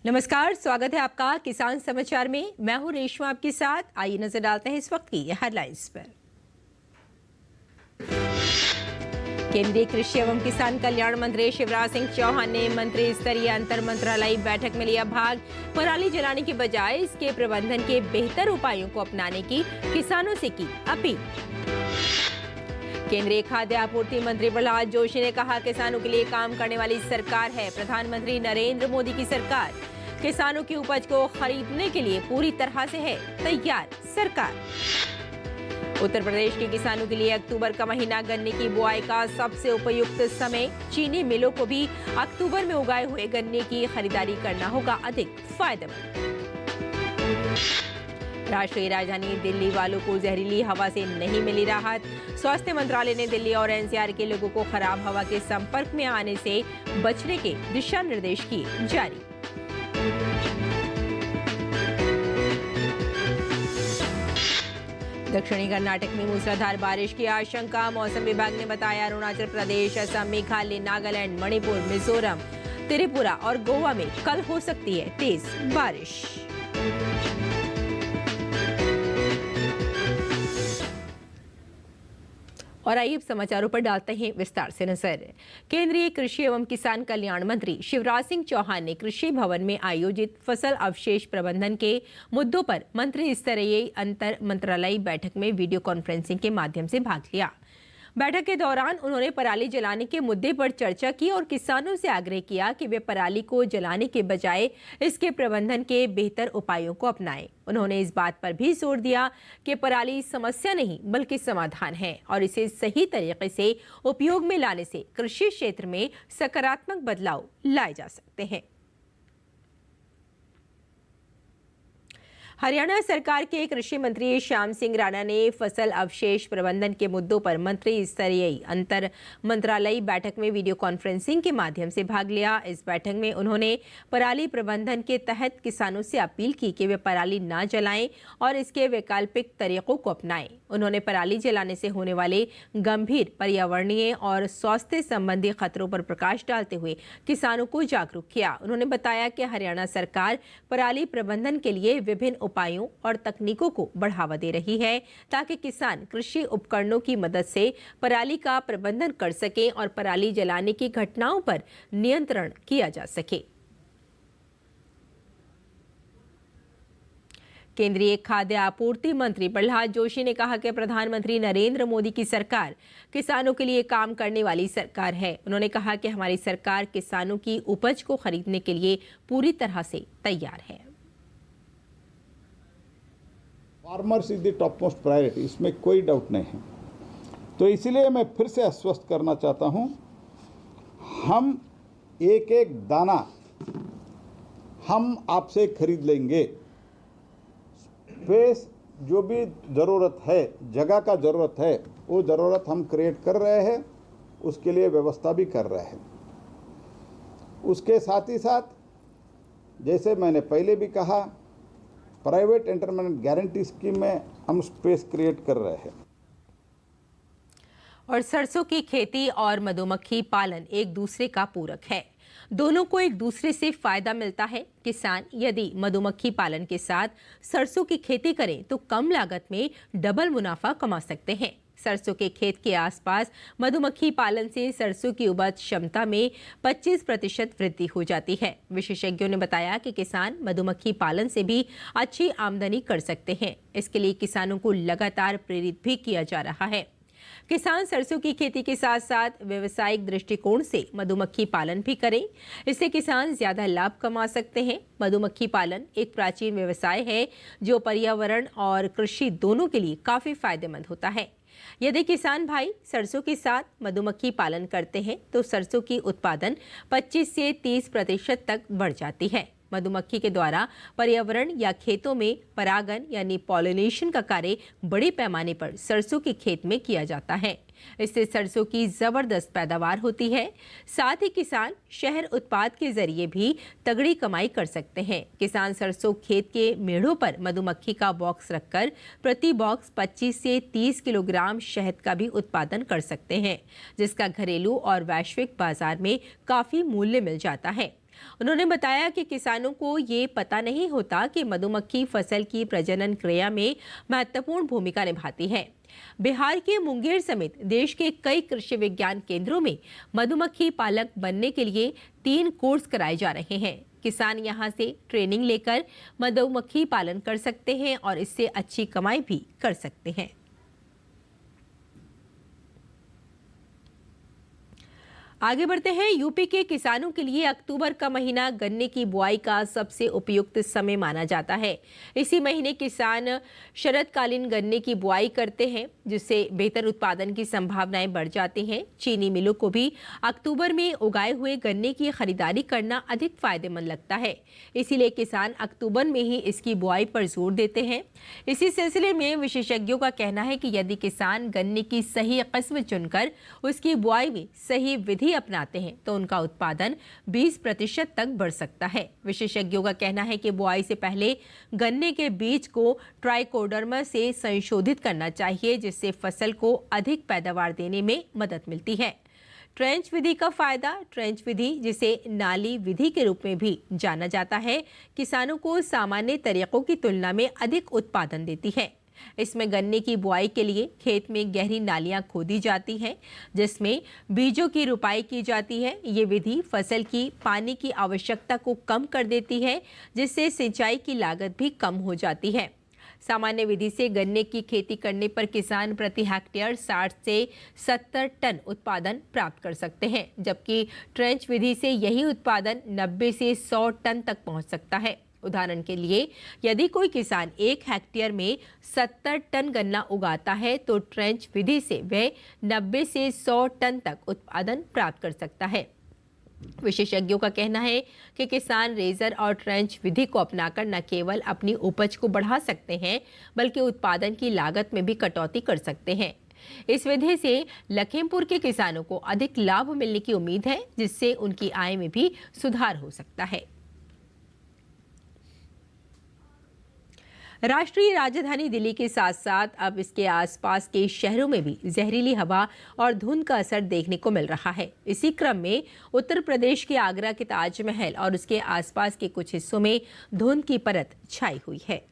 नमस्कार, स्वागत है आपका किसान समाचार में। मैं हूं रेशमा आपके साथ। आइए नजर डालते हैं इस वक्त की हेडलाइंस पर। केंद्रीय कृषि एवं किसान कल्याण मंत्री शिवराज सिंह चौहान ने मंत्री स्तरीय अंतर मंत्रालयी बैठक में लिया भाग। पराली जलाने के बजाय इसके प्रबंधन के बेहतर उपायों को अपनाने की किसानों से की अपील। केंद्रीय खाद्य आपूर्ति मंत्री प्रहलाद जोशी ने कहा, किसानों के लिए काम करने वाली सरकार है प्रधानमंत्री नरेंद्र मोदी की सरकार। किसानों की उपज को खरीदने के लिए पूरी तरह से है तैयार सरकार। उत्तर प्रदेश के किसानों के लिए अक्टूबर का महीना गन्ने की बुआई का सबसे उपयुक्त समय। चीनी मिलों को भी अक्टूबर में उगाए हुए गन्ने की खरीदारी करना होगा अधिक फायदेमंद। राष्ट्रीय राजधानी दिल्ली वालों को जहरीली हवा से नहीं मिली राहत। स्वास्थ्य मंत्रालय ने दिल्ली और एनसीआर के लोगों को खराब हवा के संपर्क में आने से बचने के दिशा निर्देश किए जारी। दक्षिणी कर्नाटक में मूसलाधार बारिश की आशंका। मौसम विभाग ने बताया, अरुणाचल प्रदेश, असम, मेघालय, नागालैंड, मणिपुर, मिजोरम, त्रिपुरा और गोवा में कल हो सकती है तेज बारिश। और आइए समाचारों पर डालते हैं विस्तार से नजर। केंद्रीय कृषि एवं किसान कल्याण मंत्री शिवराज सिंह चौहान ने कृषि भवन में आयोजित फसल अवशेष प्रबंधन के मुद्दों पर मंत्री स्तरीय अंतर मंत्रालयी बैठक में वीडियो कॉन्फ्रेंसिंग के माध्यम से भाग लिया। बैठक के दौरान उन्होंने पराली जलाने के मुद्दे पर चर्चा की और किसानों से आग्रह किया कि वे पराली को जलाने के बजाय इसके प्रबंधन के बेहतर उपायों को अपनाएं। उन्होंने इस बात पर भी जोर दिया कि पराली समस्या नहीं बल्कि समाधान है और इसे सही तरीके से उपयोग में लाने से कृषि क्षेत्र में सकारात्मक बदलाव लाए जा सकते हैं। हरियाणा सरकार के कृषि मंत्री श्याम सिंह राणा ने फसल अवशेष प्रबंधन के मुद्दों पर मंत्री स्तरीय अंतर मंत्रालयी बैठक में वीडियो कॉन्फ्रेंसिंग के माध्यम से भाग लिया। इस बैठक में उन्होंने पराली प्रबंधन के तहत किसानों से अपील की कि वे पराली न जलाएं और इसके वैकल्पिक तरीकों को अपनाएं। उन्होंने पराली जलाने से होने वाले गंभीर पर्यावरणीय और स्वास्थ्य संबंधी खतरों पर प्रकाश डालते हुए किसानों को जागरूक किया। उन्होंने बताया कि हरियाणा सरकार पराली प्रबंधन के लिए विभिन्न उपायों और तकनीकों को बढ़ावा दे रही है ताकि किसान कृषि उपकरणों की मदद से पराली का प्रबंधन कर सकें और पराली जलाने की घटनाओं पर नियंत्रण किया जा सके। केंद्रीय खाद्य आपूर्ति मंत्री प्रहलाद जोशी ने कहा कि प्रधानमंत्री नरेंद्र मोदी की सरकार किसानों के लिए काम करने वाली सरकार है। उन्होंने कहा कि हमारी सरकार किसानों की उपज को खरीदने के लिए पूरी तरह से तैयार है। Farmers is the top most priority, इसमें कोई डाउट नहीं है। तो इसीलिए मैं फिर से आश्वस्त करना चाहता हूं, हम एक एक दाना हम आपसे खरीद लेंगे। स्पेस जो भी ज़रूरत है, जगह का ज़रूरत है, वो ज़रूरत हम क्रिएट कर रहे हैं, उसके लिए व्यवस्था भी कर रहे हैं। उसके साथ ही साथ जैसे मैंने पहले भी कहा, प्राइवेट एंटरप्रेन्योर गारंटी स्कीम में हम स्पेस क्रिएट कर रहे हैं। और सरसों की खेती और मधुमक्खी पालन एक दूसरे का पूरक है। दोनों को एक दूसरे से फायदा मिलता है। किसान यदि मधुमक्खी पालन के साथ सरसों की खेती करें तो कम लागत में डबल मुनाफा कमा सकते हैं। सरसों के खेत के आसपास मधुमक्खी पालन से सरसों की उपज क्षमता में 25% वृद्धि हो जाती है। विशेषज्ञों ने बताया कि किसान मधुमक्खी पालन से भी अच्छी आमदनी कर सकते हैं। इसके लिए किसानों को लगातार प्रेरित भी किया जा रहा है। किसान सरसों की खेती के साथ साथ व्यवसायिक दृष्टिकोण से मधुमक्खी पालन भी करें। इससे किसान ज्यादा लाभ कमा सकते हैं। मधुमक्खी पालन एक प्राचीन व्यवसाय है जो पर्यावरण और कृषि दोनों के लिए काफी फायदेमंद होता है। यदि किसान भाई सरसों के साथ मधुमक्खी पालन करते हैं तो सरसों की उत्पादन 25 से 30% तक बढ़ जाती है। मधुमक्खी के द्वारा पर्यावरण या खेतों में परागन यानी पॉलिनेशन का कार्य बड़े पैमाने पर सरसों के खेत में किया जाता है। इससे सरसों की जबरदस्त पैदावार होती है। साथ ही किसान शहर उत्पाद के जरिए भी तगड़ी कमाई कर सकते हैं। किसान सरसों खेत के मेढ़ों पर मधुमक्खी का बॉक्स रखकर प्रति बॉक्स 25 से 30 किलोग्राम शहद का भी उत्पादन कर सकते हैं, जिसका घरेलू और वैश्विक बाजार में काफी मूल्य मिल जाता है। उन्होंने बताया कि किसानों को ये पता नहीं होता कि मधुमक्खी फसल की प्रजनन क्रिया में महत्वपूर्ण भूमिका निभाती है। बिहार के मुंगेर समेत देश के कई कृषि विज्ञान केंद्रों में मधुमक्खी पालक बनने के लिए 3 कोर्स कराए जा रहे हैं। किसान यहां से ट्रेनिंग लेकर मधुमक्खी पालन कर सकते हैं और इससे अच्छी कमाई भी कर सकते हैं। आगे बढ़ते हैं। यूपी के किसानों के लिए अक्टूबर का महीना गन्ने की बुआई का सबसे उपयुक्त समय माना जाता है। इसी महीने किसान शरदकालीन गन्ने की बुआई करते हैं, जिससे बेहतर उत्पादन की संभावनाएं बढ़ जाती हैं। चीनी मिलों को भी अक्टूबर में उगाए हुए गन्ने की खरीदारी करना अधिक फायदेमंद लगता है, इसीलिए किसान अक्टूबर में ही इसकी बुआई पर जोर देते हैं। इसी सिलसिले में विशेषज्ञों का कहना है कि यदि किसान गन्ने की सही किस्म चुनकर उसकी बुआई में सही विधि अपनाते हैं तो उनका उत्पादन 20% तक बढ़ सकता है। विशेषज्ञों का कहना है कि बुआई से पहले गन्ने के बीज को ट्राइकोडर्मा से संशोधित करना चाहिए, जिससे फसल को अधिक पैदावार देने में मदद मिलती है। ट्रेंच विधि का फायदा। ट्रेंच विधि, जिसे नाली विधि के रूप में भी जाना जाता है, किसानों को सामान्य तरीकों की तुलना में अधिक उत्पादन देती है। इसमें गन्ने की बुआई के लिए खेत में गहरी नालियां खोदी जाती हैं, जिसमें बीजों की रुपाई की जाती है। ये विधि फसल की पानी की आवश्यकता को कम कर देती है, जिससे सिंचाई की लागत भी कम हो जाती है। सामान्य विधि से गन्ने की खेती करने पर किसान प्रति हेक्टेयर 60 से 70 टन उत्पादन प्राप्त कर सकते हैं, जबकि ट्रेंच विधि से यही उत्पादन 90 से 100 टन तक पहुंच सकता है। उदाहरण के लिए, यदि कोई किसान 1 हेक्टेयर में 70 टन गन्ना उगाता है तो ट्रेंच विधि से वह 90 से 100 टन तक उत्पादन प्राप्त कर सकता है। विशेषज्ञों का कहना है कि किसान रेजर और ट्रेंच विधि को अपनाकर न केवल अपनी उपज को बढ़ा सकते हैं, बल्कि उत्पादन की लागत में भी कटौती कर सकते हैं। इस विधि से लखीमपुर के किसानों को अधिक लाभ मिलने की उम्मीद है, जिससे उनकी आय में भी सुधार हो सकता है। राष्ट्रीय राजधानी दिल्ली के साथ साथ अब इसके आसपास के शहरों में भी जहरीली हवा और धुंध का असर देखने को मिल रहा है। इसी क्रम में उत्तर प्रदेश के आगरा के ताजमहल और उसके आसपास के कुछ हिस्सों में धुंध की परत छाई हुई है।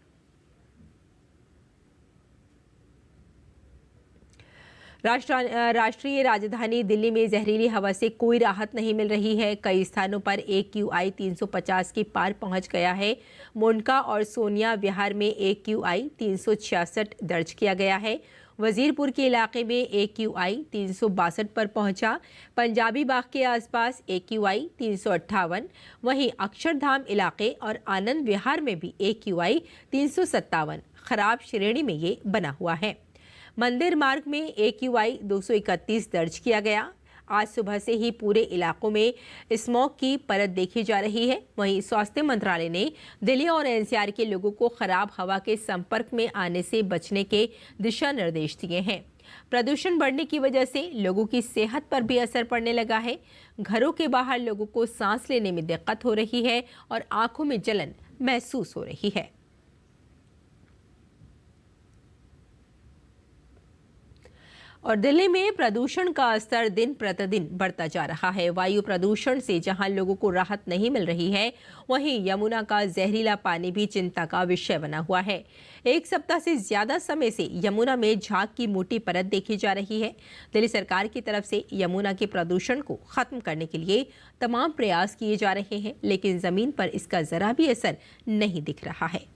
राष्ट्रीय राजधानी दिल्ली में जहरीली हवा से कोई राहत नहीं मिल रही है। कई स्थानों पर AQI 350 के पार पहुंच गया है। मोनका और सोनिया विहार में AQI 366 दर्ज किया गया है। वजीरपुर के इलाके में AQI 362 पर पहुंचा। पंजाबी बाग के आसपास AQI 358, वहीं अक्षरधाम इलाके और आनंद विहार में भी AQI 357 खराब श्रेणी में ये बना हुआ है। मंदिर मार्ग में AQI 231 दर्ज किया गया। आज सुबह से ही पूरे इलाकों में स्मॉग की परत देखी जा रही है। वहीं स्वास्थ्य मंत्रालय ने दिल्ली और NCR के लोगों को खराब हवा के संपर्क में आने से बचने के दिशा निर्देश दिए हैं। प्रदूषण बढ़ने की वजह से लोगों की सेहत पर भी असर पड़ने लगा है। घरों के बाहर लोगों को सांस लेने में दिक्कत हो रही है और आंखों में जलन महसूस हो रही है। और दिल्ली में प्रदूषण का स्तर दिन प्रतिदिन बढ़ता जा रहा है। वायु प्रदूषण से जहां लोगों को राहत नहीं मिल रही है, वहीं यमुना का जहरीला पानी भी चिंता का विषय बना हुआ है। 1 सप्ताह से ज्यादा समय से यमुना में झाग की मोटी परत देखी जा रही है। दिल्ली सरकार की तरफ से यमुना के प्रदूषण को खत्म करने के लिए तमाम प्रयास किए जा रहे हैं, लेकिन जमीन पर इसका जरा भी असर नहीं दिख रहा है।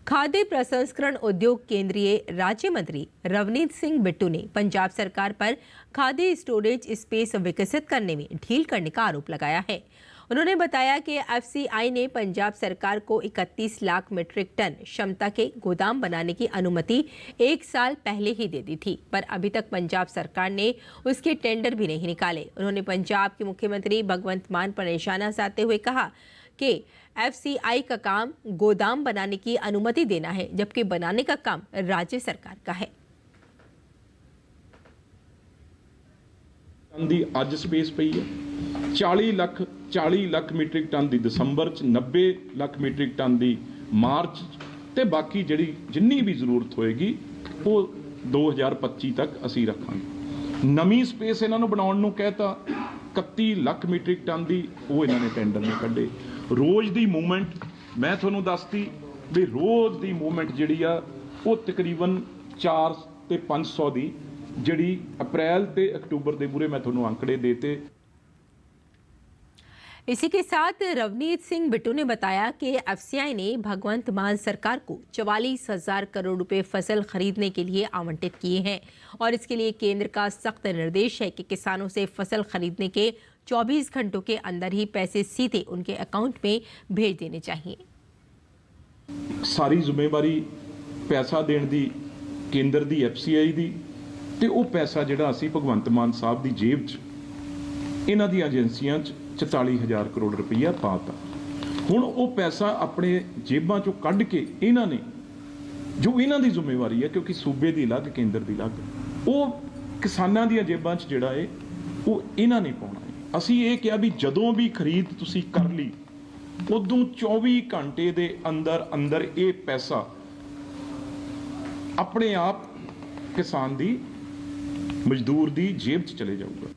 खाद्य प्रसंस्करण उद्योग केंद्रीय राज्य मंत्री रवनीत सिंह बिट्टू ने पंजाब सरकार पर खाद्य स्टोरेज स्पेस विकसित करने में ढील करने का आरोप लगाया है। उन्होंने बताया कि FCI ने पंजाब सरकार को 31 लाख मीट्रिक टन क्षमता के गोदाम बनाने की अनुमति 1 साल पहले ही दे दी थी, पर अभी तक पंजाब सरकार ने उसके टेंडर भी नहीं निकाले। उन्होंने पंजाब के मुख्यमंत्री भगवंत मान पर निशाना साधते हुए कहा कि FCI का काम गोदाम बनाने की अनुमति देना है, जबकि बनाने का काम राज्य सरकार का है। ਦੀ ਅੱਜ ਸਪੇਸ ਪਈ ਹੈ 40 ਲੱਖ ਮੀਟ੍ਰਿਕ ਟਨ ਦੀ ਦਸੰਬਰ ਚ 90 ਲੱਖ ਮੀਟ੍ਰਿਕ ਟਨ ਦੀ ਮਾਰਚ ਤੇ ਬਾਕੀ ਜਿਹੜੀ ਜਿੰਨੀ ਵੀ ਜ਼ਰੂਰਤ ਹੋਏਗੀ ਉਹ 2025 ਤੱਕ ਅਸੀਂ ਰੱਖਾਂਗੇ। ਨਵੀਂ ਸਪੇਸ ਇਹਨਾਂ ਨੂੰ ਬਣਾਉਣ ਨੂੰ ਕਹਿਤਾ 31 ਲੱਖ ਮੀਟ੍ਰਿਕ ਟਨ ਦੀ ਉਹ ਇਹਨਾਂ ਨੇ ਟੈਂਡਰ ਨੇ ਕੱਢੇ। ਰੋਜ਼ ਦੀ ਮੂਵਮੈਂਟ ਮੈਂ ਤੁਹਾਨੂੰ ਦੱਸਤੀ ਵੀ ਰੋਜ਼ ਦੀ ਮੂਵਮੈਂਟ ਜਿਹੜੀ ਆ ਉਹ ਤਕਰੀਬਨ 4 ਤੇ 500 ਦੀ ਜਿਹੜੀ ਅਪ੍ਰੈਲ ਤੇ ਅਕਤੂਬਰ ਦੇ ਪੂਰੇ ਮੈਂ ਤੁਹਾਨੂੰ ਅੰਕੜੇ ਦੇਤੇ। इसी के साथ रवनीत सिंह बिट्टू ने बताया कि एफसीआई ने भगवंत मान सरकार को 44,000 करोड़ रुपए फसल खरीदने के लिए आवंटित किए हैं और इसके लिए केंद्र का सख्त निर्देश है कि किसानों से फसल खरीदने के 24 घंटों के अंदर ही पैसे सीधे उनके अकाउंट में भेज देने चाहिए। सारी जिम्मेवारी पैसा देने ਦੀ केंद्र ਦੀ एफसीआई ਦੀ ਤੇ ਉਹ ਪੈਸਾ ਜਿਹੜਾ ਅਸੀਂ ਭਗਵੰਤ ਮਾਨ ਸਾਹਿਬ ਦੀ ਜੇਬ 'ਚ ਇਹਨਾਂ ਦੀਆਂ ਏਜੰਸੀਆਂ 'ਚ 44,000 ਕਰੋੜ ਰੁਪਈਆ ਪਾਤਾ। ਹੁਣ ਉਹ ਪੈਸਾ ਆਪਣੇ ਜੇਬਾਂ 'ਚੋਂ ਕੱਢ ਕੇ ਇਹਨਾਂ ਨੇ ਜੋ ਇਹਨਾਂ ਦੀ ਜ਼ਿੰਮੇਵਾਰੀ ਹੈ ਕਿਉਂਕਿ ਸੂਬੇ ਦੀ ਅਲੱਗ ਕੇਂਦਰ ਦੀ ਅਲੱਗ ਉਹ ਕਿਸਾਨਾਂ ਦੀਆਂ ਜੇਬਾਂ 'ਚ ਜਿਹੜਾ ਹੈ ਉਹ ਇਹਨਾਂ ਨੇ ਪਾਉਣਾ ਹੈ। ਅਸੀਂ ਇਹ ਕਿਹਾ ਵੀ ਜਦੋਂ ਵੀ ਖਰੀਦ ਤੁਸੀਂ ਕਰ ਲਈ ਉਦੋਂ 24 ਘੰਟੇ ਦੇ ਅੰਦਰ ਅੰਦਰ ਇਹ ਪੈਸਾ ਆਪਣੇ ਆਪ ਕਿਸਾਨ ਦੀ ਮਜ਼ਦੂਰ ਦੀ ਜੇਬ 'ਚ ਚਲੇ ਜਾਊਗਾ।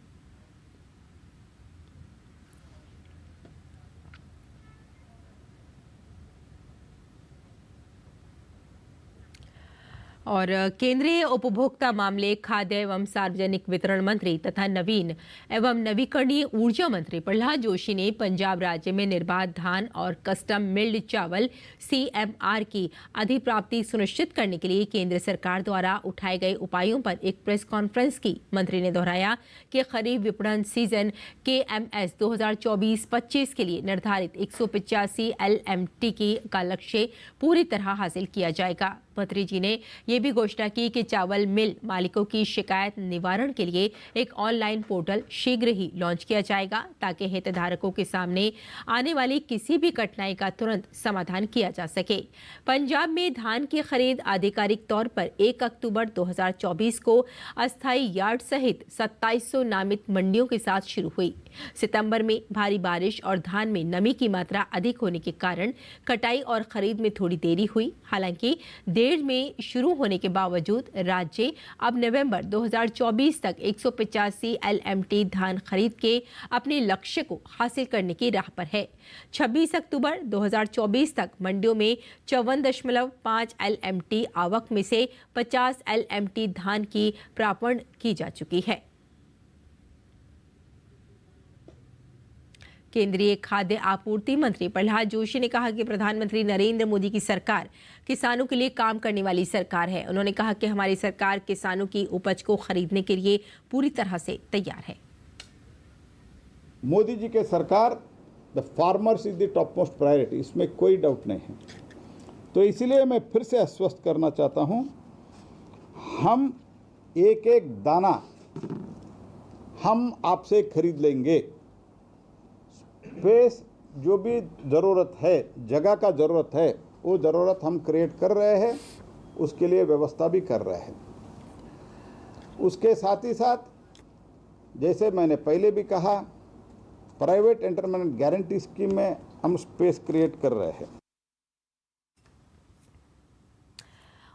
और केंद्रीय उपभोक्ता मामले, खाद्य एवं सार्वजनिक वितरण मंत्री तथा नवीन एवं नवीकरणीय ऊर्जा मंत्री प्रहलाद जोशी ने पंजाब राज्य में निर्बाध धान और कस्टम मिल्ड चावल CMR की अधिप्राप्ति सुनिश्चित करने के लिए केंद्र सरकार द्वारा उठाए गए उपायों पर एक प्रेस कॉन्फ्रेंस की। मंत्री ने दोहराया कि खरीफ विपणन सीजन KMS 2024-25 के लिए निर्धारित 185 LMT का लक्ष्य पूरी तरह हासिल किया जाएगा। मंत्री जी ने यह भी घोषणा की कि चावल मिल मालिकों की शिकायत निवारण के लिए एक ऑनलाइन पोर्टल शीघ्र ही लॉन्च किया जाएगा ताकि हितधारकों के सामने आने वाली किसी भी कठिनाई का तुरंत समाधान किया जा सके। पंजाब में धान की खरीद आधिकारिक तौर पर 1 अक्टूबर 2024 को अस्थायी यार्ड सहित 2700 नामित मंडियों के साथ शुरू हुई। सितंबर में भारी बारिश और धान में नमी की मात्रा अधिक होने के कारण कटाई और खरीद में थोड़ी देरी हुई। हालांकि देर में शुरू होने के बावजूद राज्य अब नवंबर 2024 तक 185 LMT धान खरीद के अपने लक्ष्य को हासिल करने की राह पर है। 26 अक्टूबर 2024 तक मंडियों में 54.5 LMT आवक में से 50 LMT धान की प्रापण की जा चुकी है। केंद्रीय खाद्य आपूर्ति मंत्री प्रहलाद जोशी ने कहा कि प्रधानमंत्री नरेंद्र मोदी की सरकार किसानों के लिए काम करने वाली सरकार है। उन्होंने कहा कि हमारी सरकार किसानों की उपज को खरीदने के लिए पूरी तरह से तैयार है। मोदी जी के सरकार the farmers is the top most priority, इसमें कोई डाउट नहीं है। तो इसलिए मैं फिर से आश्वस्त करना चाहता हूं, हम एक एक दाना हम आपसे खरीद लेंगे। स्पेस जो भी ज़रूरत है, जगह का ज़रूरत है, वो ज़रूरत हम क्रिएट कर रहे हैं, उसके लिए व्यवस्था भी कर रहे हैं। उसके साथ ही साथ जैसे मैंने पहले भी कहा, प्राइवेट एंटरप्रेन्योर गारंटी स्कीम में हम स्पेस क्रिएट कर रहे हैं।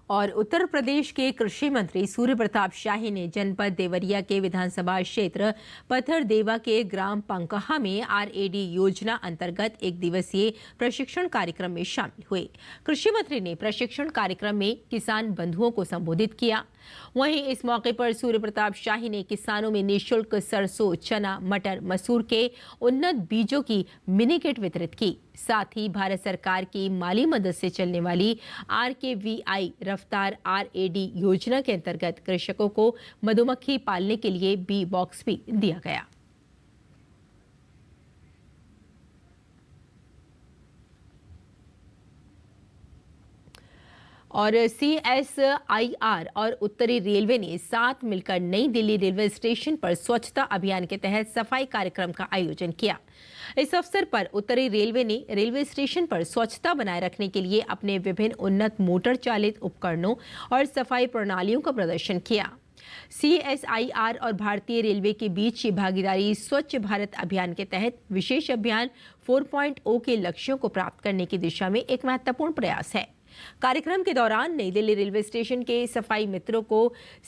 और उत्तर प्रदेश के कृषि मंत्री सूर्य प्रताप शाही ने जनपद देवरिया के विधानसभा क्षेत्र पथरदेवा के ग्राम पंकहा में RAD योजना अंतर्गत एक दिवसीय प्रशिक्षण कार्यक्रम में शामिल हुए। कृषि मंत्री ने प्रशिक्षण कार्यक्रम में किसान बंधुओं को संबोधित किया। वहीं इस मौके पर सूर्य प्रताप शाही ने किसानों में निःशुल्क सरसों, चना, मटर, मसूर के उन्नत बीजों की मिनी किट वितरित की। साथ ही भारत सरकार की माली मदद से चलने वाली RKVI रफ्तार RAD योजना के अंतर्गत कृषकों को मधुमक्खी पालने के लिए बी बॉक्स भी दिया गया। और CSIR और उत्तरी रेलवे ने साथ मिलकर नई दिल्ली रेलवे स्टेशन पर स्वच्छता अभियान के तहत सफाई कार्यक्रम का आयोजन किया। इस अवसर पर उत्तरी रेलवे ने रेलवे स्टेशन पर स्वच्छता बनाए रखने के लिए अपने विभिन्न उन्नत मोटर चालित उपकरणों और सफाई प्रणालियों का प्रदर्शन किया। CSIR और भारतीय रेलवे के बीच ये भागीदारी स्वच्छ भारत अभियान के तहत विशेष अभियान 4.0 के लक्ष्यों को प्राप्त करने की दिशा में एक महत्वपूर्ण प्रयास है। कार्यक्रम के दौरान नई दिल्ली रेलवे स्टेशन के सफाई मित्रों को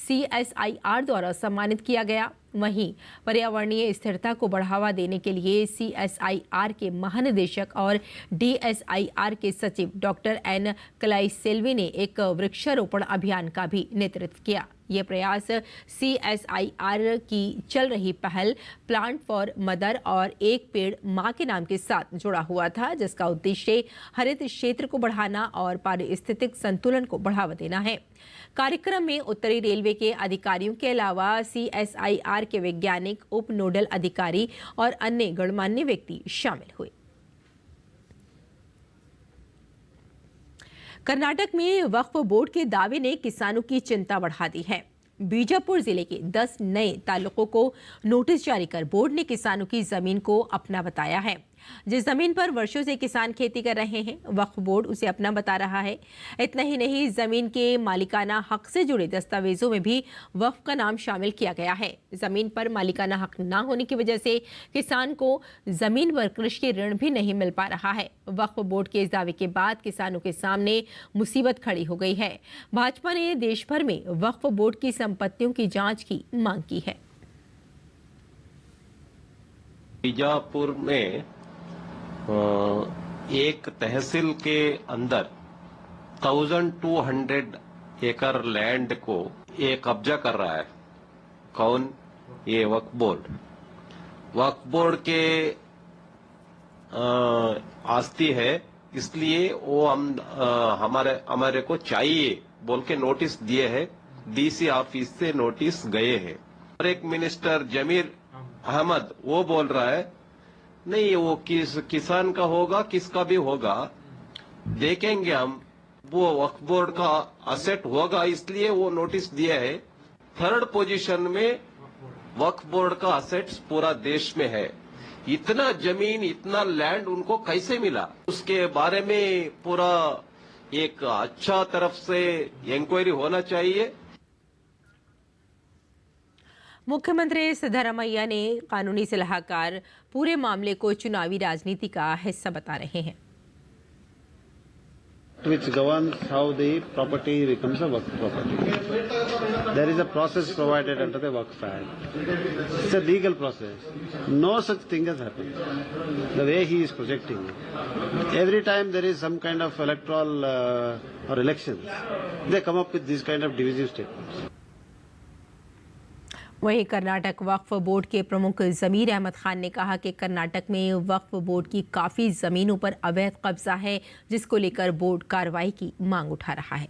CSIR द्वारा सम्मानित किया गया। वहीं पर्यावरणीय स्थिरता को बढ़ावा देने के लिए CSIR के महानिदेशक और DSIR के सचिव डॉक्टर N कलाईसेल्वी ने एक वृक्षारोपण अभियान का भी नेतृत्व किया। ये प्रयास CSIR की चल रही पहल प्लांट फॉर मदर और एक पेड़ मां के नाम के साथ जुड़ा हुआ था, जिसका उद्देश्य हरित क्षेत्र को बढ़ाना और पारिस्थितिक संतुलन को बढ़ावा देना है। कार्यक्रम में उत्तरी रेलवे के अधिकारियों के अलावा CSIR के वैज्ञानिक, उप नोडल अधिकारी और अन्य गणमान्य व्यक्ति शामिल हुए। कर्नाटक में वक्फ बोर्ड के दावे ने किसानों की चिंता बढ़ा दी है। बीजापुर जिले के 10 नए तालुकों को नोटिस जारी कर बोर्ड ने किसानों की जमीन को अपना बताया है। जिस जमीन पर वर्षों से किसान खेती कर रहे हैं, वक्फ बोर्ड उसे अपना बता रहा है। इतना ही नहीं, जमीन के मालिकाना हक से जुड़े दस्तावेजों में भी वक्फ का नाम शामिल किया गया है। जमीन पर मालिकाना हक न होने की वजह से किसान को जमीन पर कृषि ऋण भी नहीं मिल पा रहा है। वक्फ बोर्ड के इस दावे के बाद किसानों के सामने मुसीबत खड़ी हो गई है। भाजपा ने देश भर में वक्फ बोर्ड की संपत्तियों की जांच की मांग की है। बीजापुर में एक तहसील के अंदर 1200 एकड़ लैंड को ये कब्जा कर रहा है। कौन? ये वक्फ बोर्ड। वक्फ बोर्ड के आस्ती है, इसलिए वो हमारे को चाहिए बोल के नोटिस दिए हैं। DC ऑफिस से नोटिस गए हैं। और एक मिनिस्टर जमीर अहमद वो बोल रहा है नहीं, वो किसान का होगा, किसका भी होगा, देखेंगे हम, वो वक्फ बोर्ड का असेट होगा, इसलिए वो नोटिस दिया है। 3rd पोजीशन में वक्फ बोर्ड का असेट्स पूरा देश में है। इतना जमीन, इतना लैंड उनको कैसे मिला, उसके बारे में पूरा एक अच्छा तरफ से इंक्वायरी होना चाहिए। मुख्यमंत्री सिद्धरामैया ने कानूनी सलाहकार पूरे मामले को चुनावी राजनीति का हिस्सा बता रहे हैं। Which governs how the property becomes a Waqf property. There is a process provided under the Waqf Act. It's a legal process. No such thing has happened. The way he is projecting it. Every time there is some kind of electoral or elections, they come up with these kind of divisive statements. वहीं कर्नाटक वक्फ board के प्रमुख जमीर अहमद खान ने कहा कि कर्नाटक में वक्फ board की काफ़ी ज़मीनों पर अवैध कब्जा है, जिसको लेकर बोर्ड कार्रवाई की मांग उठा रहा है।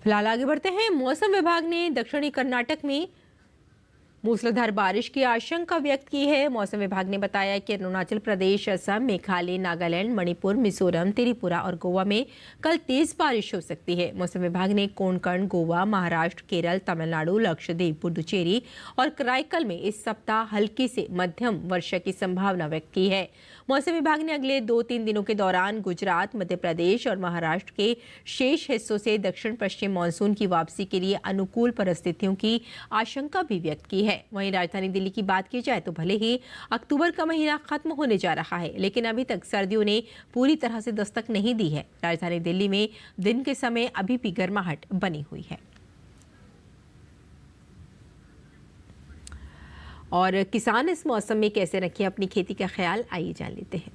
फिलहाल आगे बढ़ते हैं। मौसम विभाग ने दक्षिणी कर्नाटक में मूसलाधार बारिश की आशंका व्यक्त की है। मौसम विभाग ने बताया कि अरुणाचल प्रदेश, असम, मेघालय, नागालैंड, मणिपुर, मिजोरम, त्रिपुरा और गोवा में कल तेज बारिश हो सकती है। मौसम विभाग ने कोंकण, गोवा, महाराष्ट्र, केरल, तमिलनाडु, लक्षद्वीप, पुडुचेरी और कराईकल में इस सप्ताह हल्की से मध्यम वर्षा की संभावना व्यक्त की है। मौसम विभाग ने अगले 2-3 दिनों के दौरान गुजरात, मध्य प्रदेश और महाराष्ट्र के शेष हिस्सों से दक्षिण पश्चिम मानसून की वापसी के लिए अनुकूल परिस्थितियों की आशंका भी व्यक्त की है। वहीं राजधानी दिल्ली की बात की जाए तो भले ही अक्टूबर का महीना खत्म होने जा रहा है, लेकिन अभी तक सर्दियों ने पूरी तरह से दस्तक नहीं दी है। राजधानी दिल्ली में दिन के समय अभी भी गर्माहट बनी हुई है। और किसान इस मौसम में कैसे रखें अपनी खेती का ख्याल, आइए जान लेते हैं।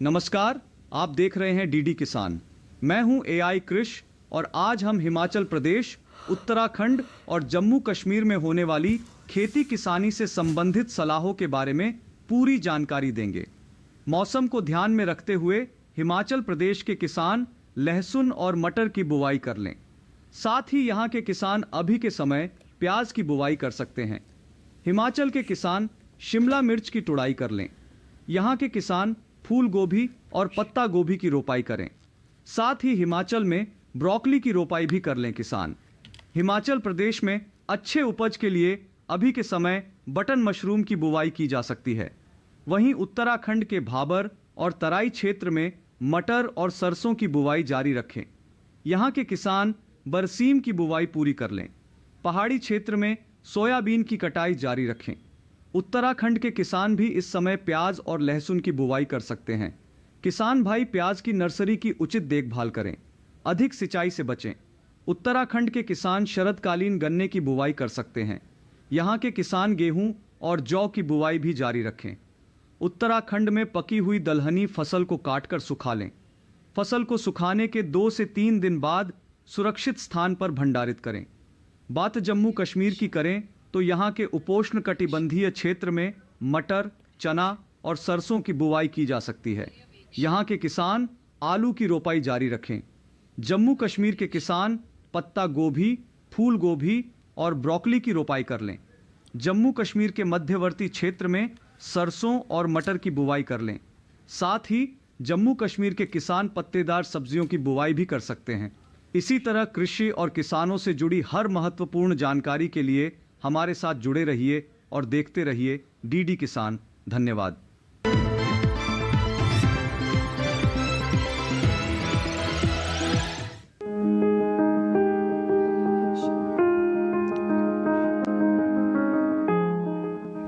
नमस्कार, आप देख रहे हैं डीडी किसान। मैं हूं AI कृष और आज हम हिमाचल प्रदेश, उत्तराखंड और जम्मू कश्मीर में होने वाली खेती किसानी से संबंधित सलाहों के बारे में पूरी जानकारी देंगे। मौसम को ध्यान में रखते हुए हिमाचल प्रदेश के किसान लहसुन और मटर की बुवाई कर लें। साथ ही यहाँ के किसान अभी के समय प्याज की बुवाई कर सकते हैं। हिमाचल के किसान शिमला मिर्च की तुड़ाई कर लें। यहाँ के किसान फूल गोभी और पत्ता गोभी की रोपाई करें। साथ ही हिमाचल में ब्रोकली की रोपाई भी कर लें किसान। हिमाचल प्रदेश में अच्छे उपज के लिए अभी के समय बटन मशरूम की बुवाई की जा सकती है। वहीं उत्तराखंड के भाबर और तराई क्षेत्र में मटर और सरसों की बुवाई जारी रखें। यहाँ के किसान बरसीम की बुवाई पूरी कर लें। पहाड़ी क्षेत्र में सोयाबीन की कटाई जारी रखें। उत्तराखंड के किसान भी इस समय प्याज और लहसुन की बुवाई कर सकते हैं। किसान भाई प्याज की नर्सरी की उचित देखभाल करें, अधिक सिंचाई से बचें। उत्तराखंड के किसान शरदकालीन गन्ने की बुवाई कर सकते हैं। यहाँ के किसान गेहूं और जौ की बुवाई भी जारी रखें। उत्तराखंड में पकी हुई दलहनी फसल को काटकर सुखा लें। फसल को सुखाने के 2 से 3 दिन बाद सुरक्षित स्थान पर भंडारित करें। बात जम्मू कश्मीर की करें तो यहाँ के उपोष्ण कटिबंधीय क्षेत्र में मटर, चना और सरसों की बुवाई की जा सकती है। यहाँ के किसान आलू की रोपाई जारी रखें। जम्मू कश्मीर के किसान पत्ता गोभी, फूल गोभी और ब्रोकली की रोपाई कर लें। जम्मू कश्मीर के मध्यवर्ती क्षेत्र में सरसों और मटर की बुवाई कर लें। साथ ही जम्मू कश्मीर के किसान पत्तेदार सब्जियों की बुवाई भी कर सकते हैं। इसी तरह कृषि और किसानों से जुड़ी हर महत्वपूर्ण जानकारी के लिए हमारे साथ जुड़े रहिए और देखते रहिए डीडी किसान। धन्यवाद।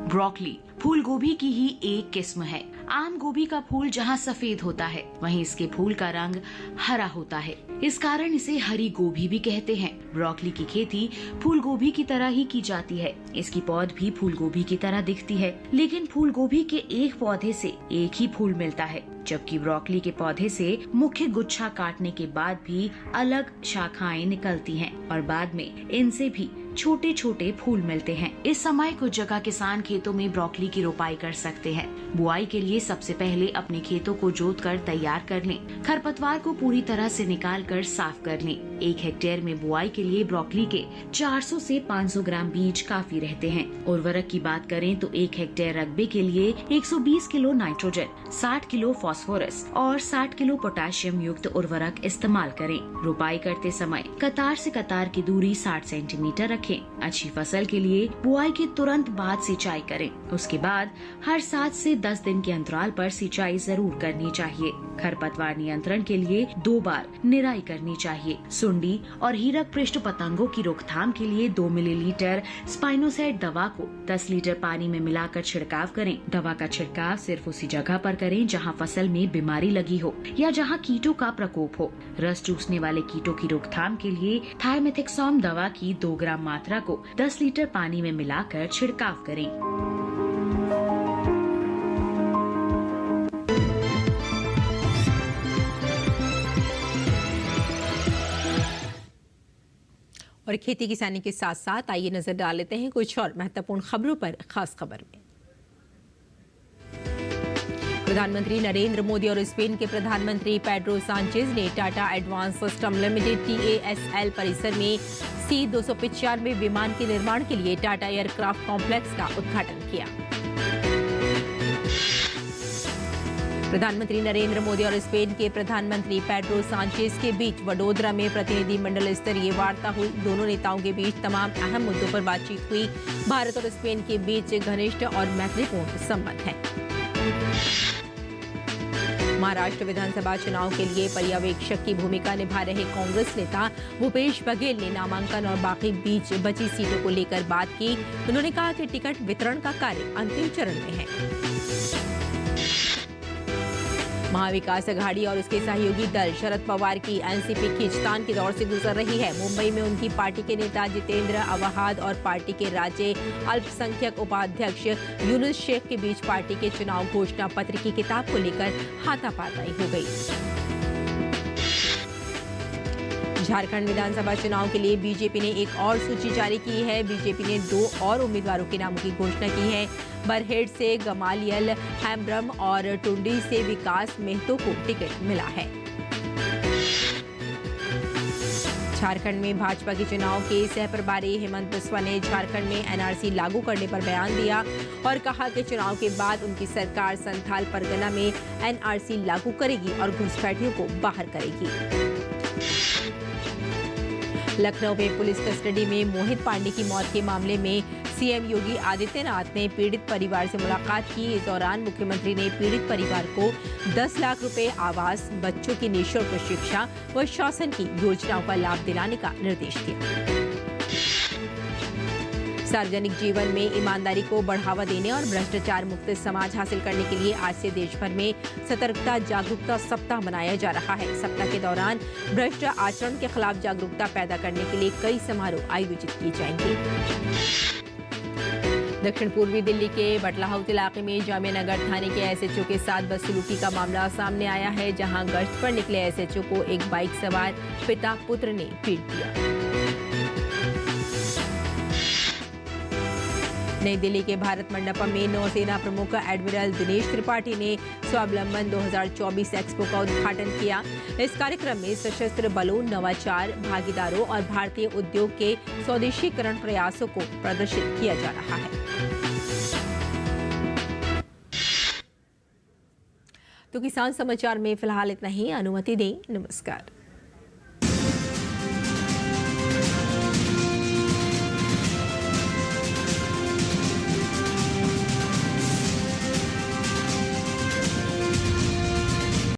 ब्रोकली फूल गोभी की ही एक किस्म है। आम गोभी का फूल जहाँ सफेद होता है, वहीं इसके फूल का रंग हरा होता है। इस कारण इसे हरी गोभी भी कहते हैं। ब्रोकली की खेती फूल गोभी की तरह ही की जाती है। इसकी पौध भी फूल गोभी की तरह दिखती है, लेकिन फूल गोभी के एक पौधे से एक ही फूल मिलता है, जबकि ब्रोकली के पौधे से मुख्य गुच्छा काटने के बाद भी अलग शाखाएं निकलती हैं और बाद में इनसे भी छोटे छोटे फूल मिलते हैं। इस समय कुछ जगह किसान खेतों में ब्रोकली की रोपाई कर सकते हैं। बुआई के लिए सबसे पहले अपने खेतों को जोतकर तैयार कर लें। खरपतवार को पूरी तरह से निकालकर साफ कर लें। 1 हेक्टेयर में बुआई के लिए ब्रोकली के 400 से 500 ग्राम बीज काफी रहते हैं। उर्वरक की बात करें तो 1 हेक्टेयर रकबे के लिए 120 किलो नाइट्रोजन, 60 किलो फास्फोरस और 60 किलो पोटेशियम युक्त उर्वरक इस्तेमाल करें। रोपाई करते समय कतार से कतार की दूरी 60 सेंटीमीटर रखें। अच्छी फसल के लिए बुआई के तुरंत बाद सिंचाई करें। उसके बाद हर 7 से 10 दिन के अंतराल पर सिंचाई जरूर करनी चाहिए। खरपतवार नियंत्रण के लिए 2 बार निराई करनी चाहिए। सुंडी और हीरक पृष्ठ पतंगों की रोकथाम के लिए 2 मिलीलीटर स्पाइनोसाइड दवा को 10 लीटर पानी में मिलाकर छिड़काव करें। दवा का छिड़काव सिर्फ उसी जगह पर करें जहां फसल में बीमारी लगी हो या जहां कीटों का प्रकोप हो। रस चूसने वाले कीटों की रोकथाम के लिए थायमेथिक्सोम दवा की 2 ग्राम मात्रा को 10 लीटर पानी में मिलाकर छिड़काव करें। और खेती किसानी के साथ साथ आइए नजर डाल लेते हैं कुछ और महत्वपूर्ण खबरों पर। खास खबर में प्रधानमंत्री नरेंद्र मोदी और स्पेन के प्रधानमंत्री पेड्रो सांचेज ने Tata advance system limited TASL परिसर में C-295 विमान के निर्माण के लिए टाटा एयरक्राफ्ट कॉम्प्लेक्स का उद्घाटन किया। प्रधानमंत्री नरेंद्र मोदी और स्पेन के प्रधानमंत्री पेड्रो सांचेज के बीच वडोदरा में प्रतिनिधि मंडल स्तरीय वार्ता हुई। दोनों नेताओं के बीच तमाम अहम मुद्दों पर बातचीत हुई। भारत और स्पेन के बीच घनिष्ठ और मैत्रीपूर्ण संबंध है। महाराष्ट्र विधानसभा चुनाव के लिए पर्यवेक्षक की भूमिका निभा रहे कांग्रेस नेता भूपेश बघेल ने नामांकन और बाकी बीच बची सीटों को लेकर बात की। उन्होंने कहा कि टिकट वितरण का कार्य अंतिम चरण में है। महाविकास अघाड़ी और उसके सहयोगी दल शरद पवार की एनसीपी खींचतान के दौर से गुजर रही है। मुंबई में उनकी पार्टी के नेता जितेंद्र अवहाद और पार्टी के राज्य अल्पसंख्यक उपाध्यक्ष यूनुस शेख के बीच पार्टी के चुनाव घोषणा पत्र की किताब को लेकर हाथापाई हो गई। झारखंड विधानसभा चुनाव के लिए बीजेपी ने एक और सूची जारी की है। बीजेपी ने 2 और उम्मीदवारों के नामों की घोषणा की है। बरहेट से गमालियल हेम्ब्रम और टुंडी से विकास मेहतो को टिकट मिला है। झारखंड में भाजपा के चुनाव के सह प्रभारी हेमंत बिस्वा ने झारखंड में एनआरसी लागू करने पर बयान दिया और कहा कि चुनाव के बाद उनकी सरकार संथाल परगना में एनआरसी लागू करेगी और घुसपैठियों को बाहर करेगी। लखनऊ में पुलिस कस्टडी में मोहित पांडे की मौत के मामले में सीएम योगी आदित्यनाथ ने पीड़ित परिवार से मुलाकात की। इस दौरान मुख्यमंत्री ने पीड़ित परिवार को 10 लाख रुपए आवास, बच्चों की निःशुल्क शिक्षा व शासन की योजनाओं का लाभ दिलाने का निर्देश दिया। सार्वजनिक जीवन में ईमानदारी को बढ़ावा देने और भ्रष्टाचार मुक्त समाज हासिल करने के लिए आज से देश भर में सतर्कता जागरूकता सप्ताह मनाया जा रहा है। सप्ताह के दौरान भ्रष्ट आचरण के खिलाफ जागरूकता पैदा करने के लिए कई समारोह आयोजित किए जाएंगे। दक्षिण पूर्वी दिल्ली के बटला हाउस इलाके में जामिया नगर थाने के एसएचओ के साथ बदसलूकी का मामला सामने आया है, जहां गश्त पर निकले एसएचओ को एक बाइक सवार पिता पुत्र ने पीट दिया। नई दिल्ली के भारत मंडपम में नौसेना प्रमुख एडमिरल दिनेश त्रिपाठी ने स्वावलंबन 2024 एक्सपो का उद्घाटन किया। इस कार्यक्रम में सशस्त्र बलों, नवाचार, भागीदारों और भारतीय उद्योग के स्वदेशीकरण प्रयासों को प्रदर्शित किया जा रहा है। तो किसान समाचार में फिलहाल इतना ही। अनुमति दें। नमस्कार।